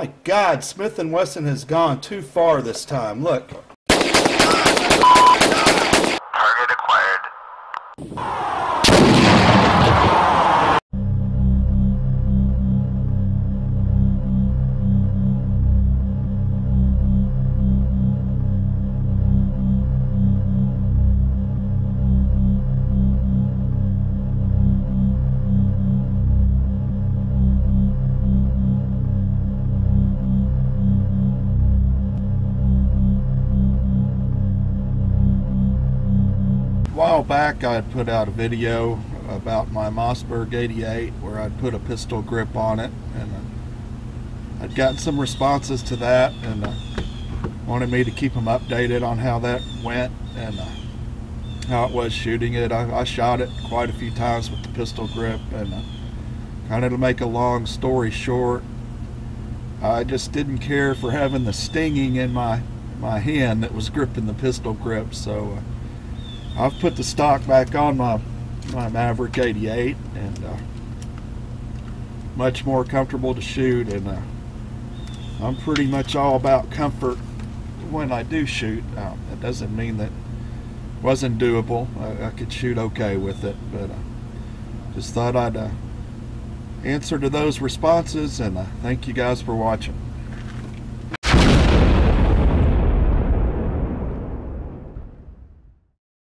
My God, Smith & Wesson has gone too far this time. Look. Target acquired. A while back I had put out a video about my Mossberg 88 where I'd put a pistol grip on it, and I'd gotten some responses to that, and wanted me to keep them updated on how that went and how it was shooting it. I shot it quite a few times with the pistol grip, and kind of to make a long story short, I just didn't care for having the stinging in my hand that was gripping the pistol grip, so I've put the stock back on my Maverick 88, and much more comfortable to shoot, and I'm pretty much all about comfort when I do shoot. That doesn't mean that it wasn't doable. I could shoot okay with it, but just thought I'd answer to those responses, and thank you guys for watching.